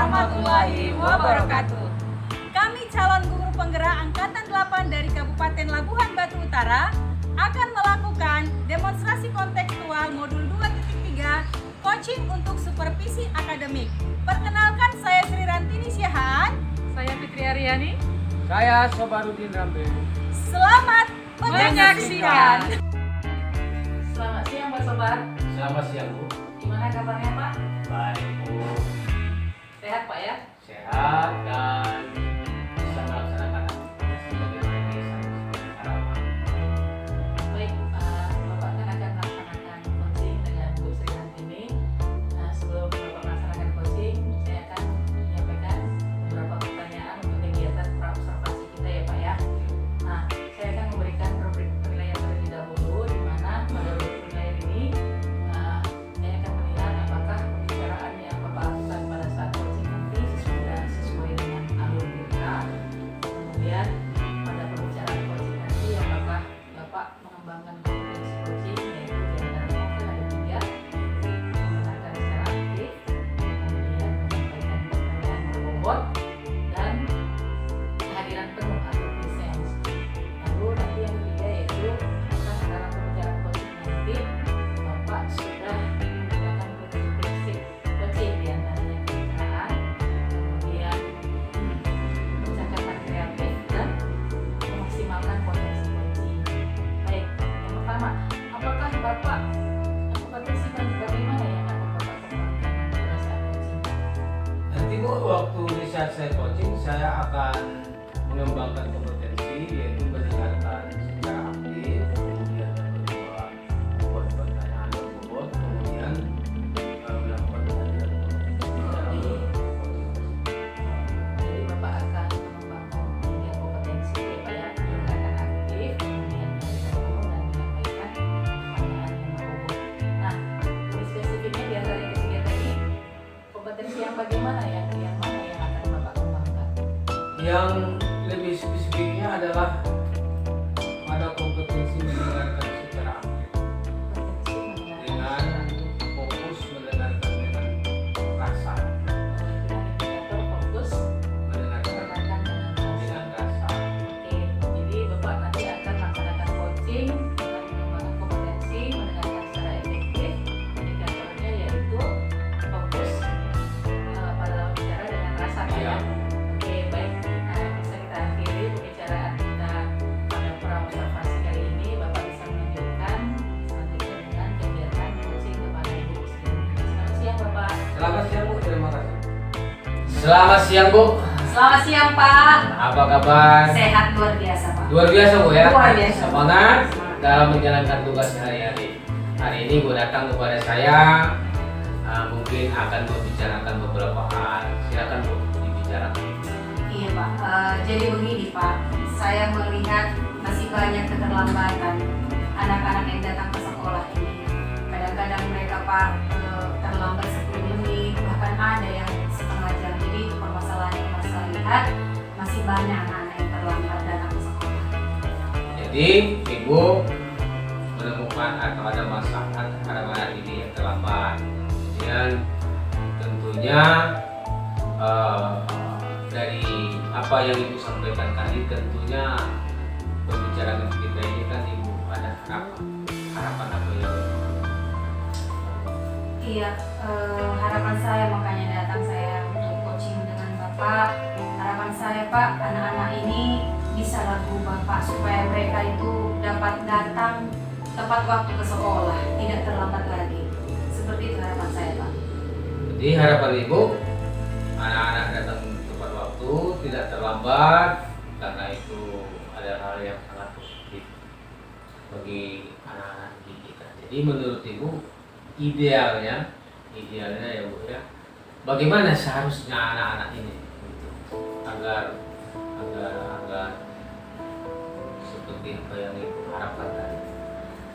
warahmatullahi wabarakatuh. Kami calon guru penggerak Angkatan 8 dari Kabupaten Labuhan Batu Utara akan melakukan demonstrasi kontekstual modul 2.3 coaching untuk supervisi akademik. Perkenalkan, saya Sri Rantini Syahaan. Saya Fitri Aryani. Saya Sobarudin Rambe. Selamat menyaksikan. Selamat siang Pak Sobar. Selamat siang Bu. Gimana kabarnya Pak? Baik Bu. Sehat Pak ya? Sehat dan bisa melaksanakan sebagaimana yang saya harapkan. Baik, Bapak kan akan melaksanakan coaching dengan Bu Sri Rantini. Sebelum Bapak melaksanakan coaching, saya akan menyampaikan beberapa pertanyaan untuk kegiatan pra-observasi kita ya Pak ya. Nah, saya akan memberikan rubrik penilaian terlebih dahulu, di mana pada rubrik penilaian ini saya akan melihat apakah pembicaraan yang Bapak lakukan pada saat coaching nanti sudah sesuai dengan alur kita. Kemudian pada pembicaraan coaching nanti apakah Bapak mengembangkan kompetensi coaching, yaitu diantaranya kan ada 3: mendengarkan secara aktif, kemudian menyampaikan pertanyaan berbobot, dan kehadiran penuh atau presence. Lalu nanti yang ketiga yaitu apakah dalam pembicaraan coaching nanti Bapak sudah menggunakan prinsip coaching, diantaranya kemitraan, kemudian percakapan kreatif, dan memaksimalkan potensi coaching. Baik, yang pertama, apakah Bapak kompetensi bagaimana yang akan Bapak kembangkan pada saat coaching? Nanti Bu, waktu di saat saya coaching, saya akan mengembangkan kompetensi yaitu mendengarkan secara aktif, kemudian yang kedua membuat pertanyaan berbobot, kemudian melakukan kehadiran penuh. Jadi Bapak akan mengembangkan 3 kompetensi ya Pak ya, mendengarkan aktif, kemudian kehadiran penuh, dan menyampaikan pertanyaan yang berbobot. Nah, lebih spesifiknya di antara yang ketiga tadi, kompetensi yang bagaimana yang mana yang akan Bapak kembangkan? Yang lebih spesifiknya adalah pada kompetensi mendengarkan secara aktif Kompetensi mendengarkan dengan secara aktif. fokus mendengarkan dengan rasa, Dengan indikator fokus mendengarkan mendengarkan dengan dengan rasa. rasa. Oke, jadi Bapak nanti akan melaksanakan coaching dengan mengembangkan kompetensi mendengarkan secara efektif. Indikatornya yaitu fokus pada lawan bicara dengan rasa Pak ya. Iya. Oke, baik. Bisa kita akhiri pembicaraan kita pada pra-observasi kali ini. Bapak bisa menunjukkan selanjutnya dengan kegiatan coaching kepada Ibu Sri. Selamat siang Bapak. Selamat siang Bu, terima kasih. Selamat siang Bu, Selamat siang Pak. apa kabar? Sehat luar biasa Pak. Luar biasa Bu ya. Luar biasa. Semangat dalam menjalankan tugas sehari-hari. Hari ini Bu datang kepada saya, mungkin akan membicarakan beberapa hal. Silakan Bu, dibicarakan. Iya Pak, jadi begini Pak, saya melihat masih banyak keterlambatan anak-anak yang datang ke sekolah ini. Kadang-kadang mereka Pak terlambat 10 menit, bahkan ada yang setengah jam. Jadi permasalahan yang saya lihat masih banyak anak-anak yang terlambat datang ke sekolah. Jadi Ibu menemukan atau ada masalah anak-anak ini yang terlambat. Kemudian tentunya dari apa yang Ibu sampaikan tadi, tentunya pembicaraan kita ini kan Ibu ada harapan apa ya? Iya, harapan saya makanya datang saya untuk coaching dengan Bapak. Harapan saya Pak, anak-anak ini bisa laku Bapak supaya mereka itu dapat datang tepat waktu ke sekolah, tidak terlambat lagi. Seperti itu harapan saya Pak. Jadi harapan Ibu anak-anak datang tepat waktu, tidak terlambat, karena itu ada hal yang sangat positif bagi anak-anak didik kita. Jadi menurut Ibu idealnya ya Bu ya, bagaimana seharusnya anak-anak ini agar seperti apa yang Ibu harapkan tadi?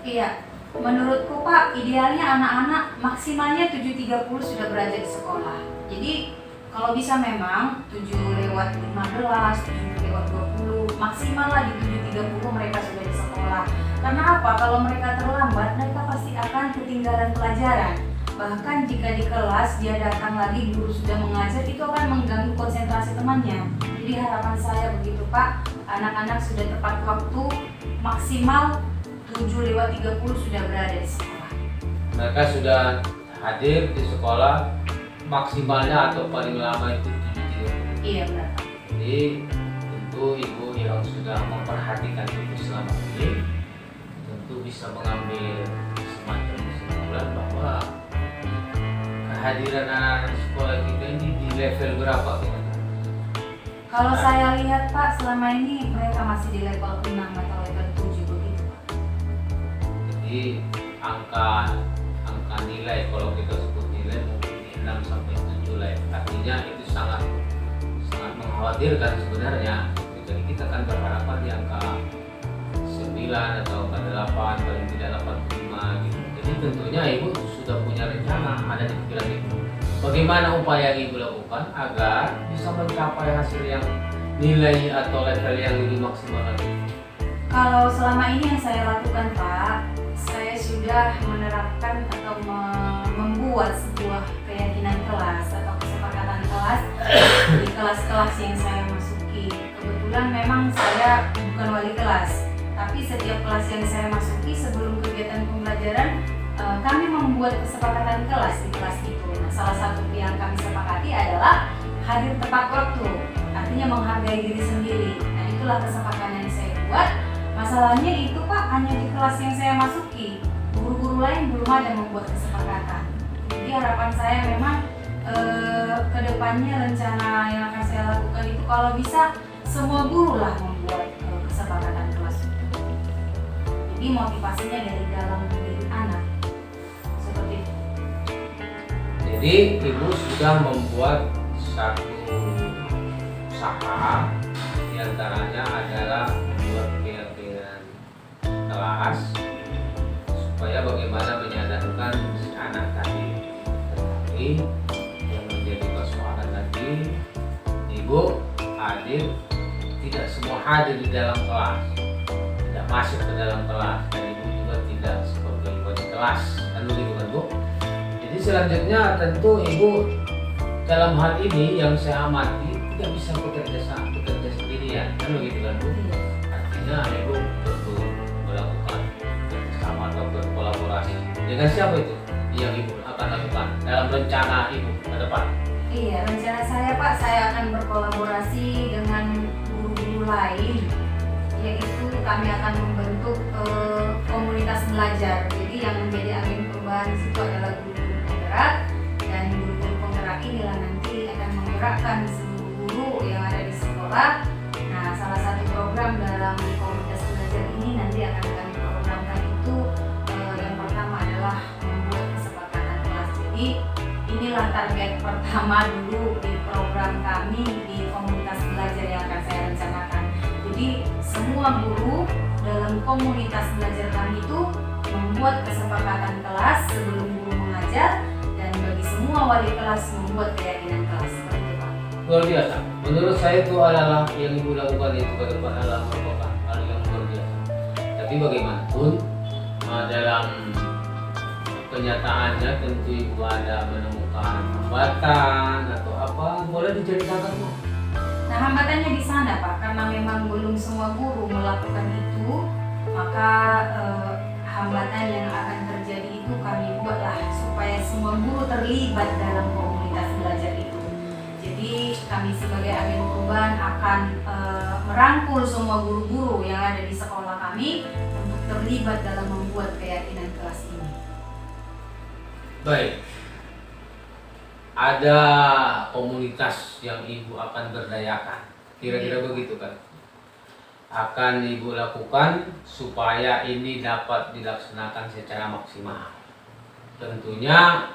Iya, menurutku Pak, idealnya anak-anak maksimalnya 7.30 sudah berada di sekolah. Jadi kalau bisa memang 7:15, 7:20, maksimal lah di 7.30 mereka sudah di sekolah. Karena apa? Kalau mereka terlambat, mereka pasti akan ketinggalan pelajaran. Bahkan jika di kelas dia datang lagi, guru sudah mengajar, itu akan mengganggu konsentrasi temannya. Jadi harapan saya begitu Pak, anak-anak sudah tepat waktu, maksimal 7:30 sudah berada di sekolah. Mereka sudah hadir di sekolah maksimalnya atau paling lama itu 7:30. Iya benar Pak. Jadi tentu ibu yang sudah memperhatikan itu selama ini tentu bisa mengambil semacam kesimpulan bahwa kehadiran anak-anak sekolah kita ini di level berapa kira-kira? Kalau saya lihat Pak, selama ini mereka masih di level 6 atau level 7 begitu Pak. Jadi angka nilai, kalau kita sebut nilai mungkin di 6 sampai 7 lah. Artinya itu sangat mengkhawatirkan sebenarnya. Jadi kita kan berharapan di angka 9 atau angka 8, paling tidak 85 gitu. Jadi tentunya ibu sudah punya rencana, ada di pikiran ibu. Bagaimana upaya yang ibu lakukan agar bisa mencapai hasil yang nilai atau level yang lebih maksimal lagi? Kalau selama ini yang saya lakukan Pak, saya sudah menerapkan atau membuat sebuah keyakinan kelas atau kesepakatan kelas di kelas-kelas yang saya masuki. Kebetulan memang saya bukan wali kelas, tapi setiap kelas yang saya masuki sebelum kegiatan pembelajaran kami membuat kesepakatan kelas di kelas itu. Nah, salah satu yang kami sepakati adalah hadir tepat waktu, artinya menghargai diri sendiri. Nah, itulah kesepakatan yang saya buat. Masalahnya itu Pak, hanya di kelas yang saya masuki, guru-guru lain belum ada membuat kesepakatan. Jadi harapan saya memang kedepannya rencana yang akan saya lakukan itu kalau bisa semua guru lah membuat kesepakatan kelas itu. Jadi motivasinya dari dalam diri anak. Seperti itu. Jadi ibu sudah membuat satu usaha, diantaranya adalah membuat keyakinan kelas supaya bagaimana menyadarkan si anak tadi. Tetapi yang menjadi persoalan tadi, ibu hadir, tidak semua hadir di dalam kelas, tidak masuk ke dalam kelas, dan ibu juga tidak sebagai wali kelas, kan begitu kan Bu? Jadi selanjutnya tentu ibu dalam hal ini yang saya amati tidak bisa bekerja sendirian, kan begitu kan Bu? Artinya ibu perlu melakukan kerjasama atau berkolaborasi dengan siapa itu yang ibu akan lakukan dalam rencana ibu ke depan? Iya, rencana saya Pak, saya akan berkolaborasi dengan guru-guru lain, yaitu kami akan membentuk komunitas belajar. Jadi yang menjadi agen perubahan di situ adalah guru-guru penggerak, dan guru-guru penggerak inilah nanti akan menggerakkan seluruh guru yang ada di sekolah. Nah, salah satu program dalam komunitas belajar ini nanti akan kami programkan itu yang pertama adalah membuat kesepakatan kelas. Jadi inilah target pertama dulu di program kami di komunitas belajar yang akan saya rencanakan. Jadi semua guru dalam komunitas belajar kami itu membuat kesepakatan kelas sebelum guru mengajar, dan bagi semua wali kelas membuat keyakinan kelas. Seperti itu Pak. Luar biasa. Menurut saya itu adalah yang ibu lakukan itu ke depan adalah merupakan hal yang luar biasa. Tapi bagaimanapun dalam kenyataannya tentu ibu ada menemukan hambatan atau apa, boleh diceritakan Bu? Nah, hambatannya di sana Pak, karena memang belum semua guru melakukan itu, maka hambatan yang akan terjadi itu kami buatlah supaya semua guru terlibat dalam komunitas belajar itu. Jadi kami sebagai agen perubahan akan merangkul semua guru-guru yang ada di sekolah kami untuk terlibat dalam membuat keyakinan kelas ini. Baik. Ada komunitas yang ibu akan berdayakan, kira-kira begitu kan? Akan ibu lakukan supaya ini dapat dilaksanakan secara maksimal. Tentunya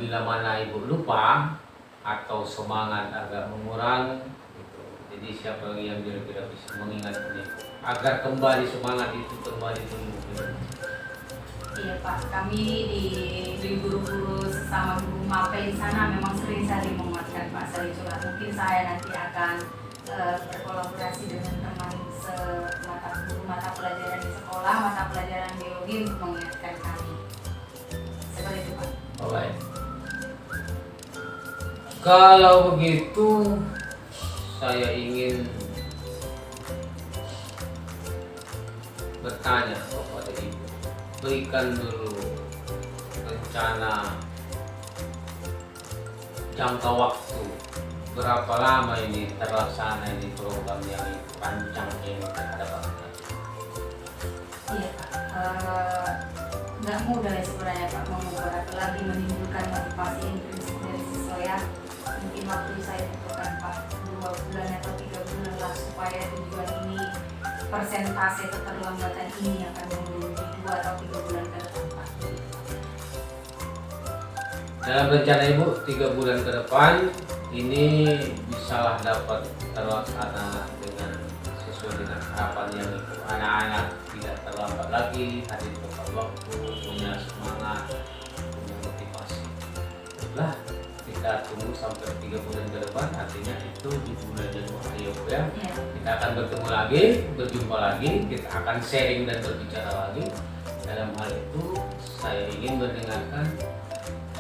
bila mana ibu lupa atau semangat agak mengurang gitu. Jadi siapa lagi yang kira-kira bisa mengingat ini agar kembali semangat itu kembali tumbuh. Iya Pak, kami di guru-guru sesama guru MAPE di sana memang sering saling menguatkan Pak, saling curhat. Mungkin saya nanti akan berkolaborasi dengan teman mata pelajaran di sekolah, mata pelajaran biologi untuk mengingatkan kami. Kalau begitu, saya ingin bertanya kepada Ibu. Berikan dulu rencana jangka waktu. Berapa lama ini terlaksana ini program yang panjang ini terhadap anak? Iya Pak, nggak mudah ya sebenarnya Pak membuat, apalagi menimbulkan motivasi intrinsik dari siswa ya. Mungkin waktu saya tentukan Pak 2 bulan atau 3 bulan lah supaya tujuan ini, persentase keterlambatan ini akan menurun di 2 atau 3 bulan ke depan Pak. Dalam rencana Ibu 3 bulan ke depan ini bisalah dapat terlaksana dengan sesuai dengan harapan yang Ibu. Anak-anak tidak terlambat lagi, hadir tepat waktu, punya semangat, punya motivasi. Lah, kita tunggu sampai 3 bulan ke depan, artinya itu di bulan Januari ya. Ya. Kita akan bertemu lagi, berjumpa lagi, kita akan sharing dan berbicara lagi. Dalam hal itu saya ingin mendengarkan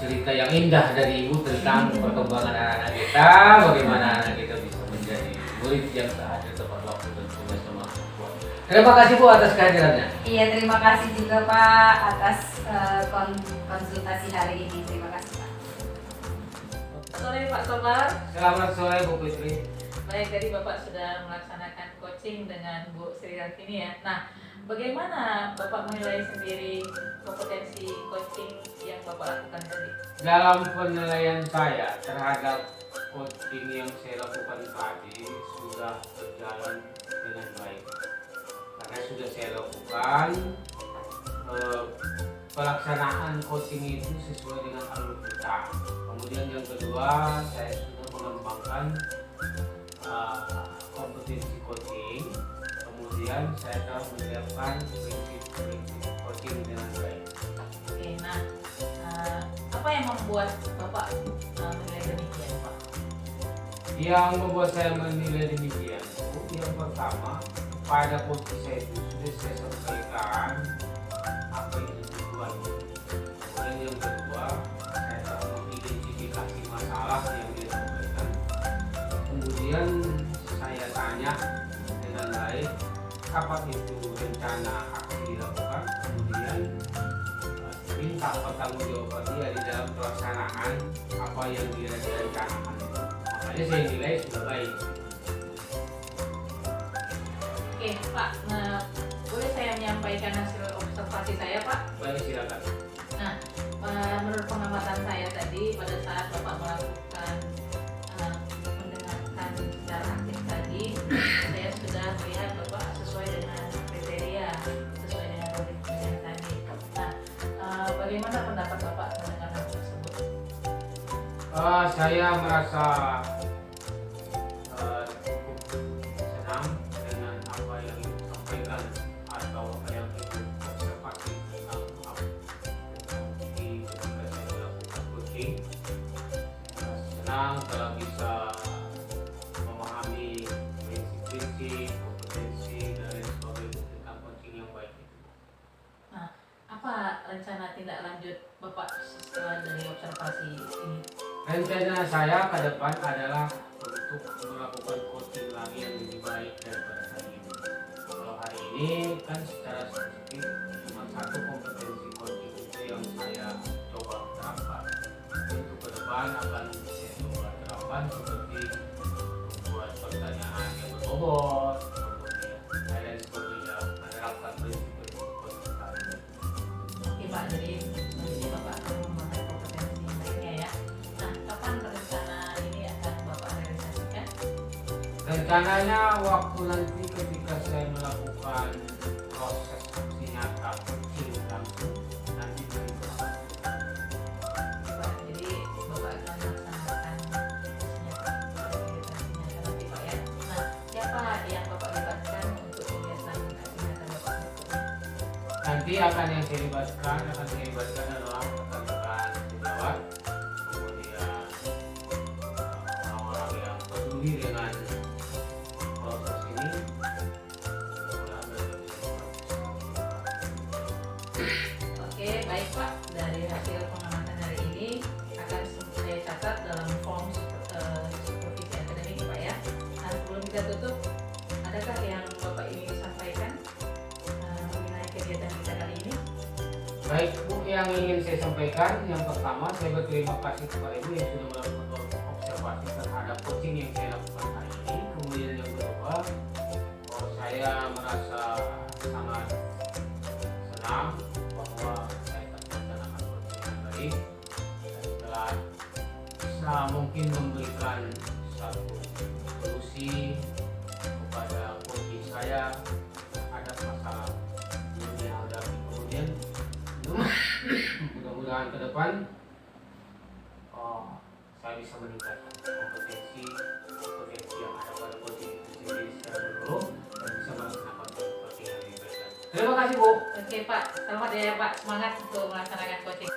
cerita yang indah dari Ibu tentang perkembangan anak-anak kita, bagaimana anak kita bisa menjadi murid yang hadir tepat waktu dan punya semangat. Terima kasih Bu atas kehadirannya. Iya, terima kasih juga Pak atas konsultasi hari ini. Terima kasih Pak. Sore Pak Sobar. Selamat sore Bu Fitri. Baik, tadi Bapak sudah melaksanakan coaching dengan Bu Sri Rantini ya. Nah, bagaimana Bapak menilai sendiri kompetensi coaching yang Bapak lakukan tadi? Dalam penilaian saya terhadap coaching yang saya lakukan tadi sudah berjalan dengan baik. Karena sudah saya lakukan pelaksanaan coaching itu sesuai dengan alur kita. Kemudian yang kedua, saya sudah mengembangkan kompetensi coaching. Kemudian saya telah menyiapkan prinsip-prinsip coaching dengan baik. Oke, nah apa yang membuat Bapak menilai demikian Pak? Yang membuat saya menilai demikian, yang pertama, pada posisi saya itu sudah saya sampaikan apa itu tujuannya. Kemudian yang kedua, saya telah mengidentifikasi masalah yang dia sampaikan. Kemudian saya tanya dengan baik apa itu rencana aksi dilakukan. Kemudian minta pertanggungjawaban dia di dalam pelaksanaan apa yang dia rencanakan. Makanya saya nilai sudah baik. Oke Pak, boleh saya menyampaikan hasil observasi saya Pak? Baik, silakan. Nah, menurut pengamatan saya tadi pada saat Bapak melakukan mendengarkan secara aktif tadi, saya sudah melihat Bapak sesuai dengan kriteria, sesuai dengan kriteria tadi. Nah, bagaimana pendapat Bapak mengenai hal tersebut? Saya merasa cukup senang dengan apa yang Ibu sampaikan atau apa yang Ibu observasi tentang ketika saya melakukan coaching. Senang telah bisa memahami prinsip-prinsip, kompetensi dan lain sebagainya tentang coaching yang baik. Nah, apa rencana tindak lanjut Bapak setelah dari observasi ini? Rencana saya ke depan adalah untuk melakukan coaching lagi yang lebih baik daripada hari ini. Kalau hari ini kan secara spesifik cuma satu kompetensi coaching itu yang saya coba terapkan. Untuk ke depan akan saya coba terapkan seperti membuat pertanyaan yang berbobot, kemudian lain sebagainya, menerapkan prinsip-prinsip coaching tadi. Oke Pak, jadi Bapak akan memakai kompetensi lainnya ya. Nah, kapan rencana ini akan Bapak realisasikan? Rencananya waktu nanti ketika saya melakukan proses aksi nyata coaching langsung nanti berikutnya. Pak, jadi Bapak akan melaksanakan realisasinya nanti Pak ya. Nah, siapa yang Bapak libatkan untuk kegiatan aksi Bapak? Nanti akan saya libatkan adalah rekan-rekan sejawat, kemudian orang-orang yang peduli dengan proses ini. Oke, baik Pak. Dari hasil pengamatan hari ini akan saya catat dalam form Baik Bu, yang ingin saya sampaikan yang pertama, saya berterima kasih kepada Ibu yang sudah melakukan observasi terhadap coaching yang saya lakukan hari ini. Kemudian yang kedua, saya merasa sangat senang bahwa saya telah melaksanakan coaching yang baik dan telah bisa mungkin memberikan satu solusi kepada kondisi saya terhadap masalah yang dihadapi. Kemudian mudah-mudahan ke depan saya bisa meningkatkan kompetensi yang ada pada coaching itu sendiri secara menyeluruh dan bisa melaksanakan coaching yang lebih baik. Terima kasih Bu. Oke Pak, selamat ya Pak, semangat untuk melaksanakan coaching.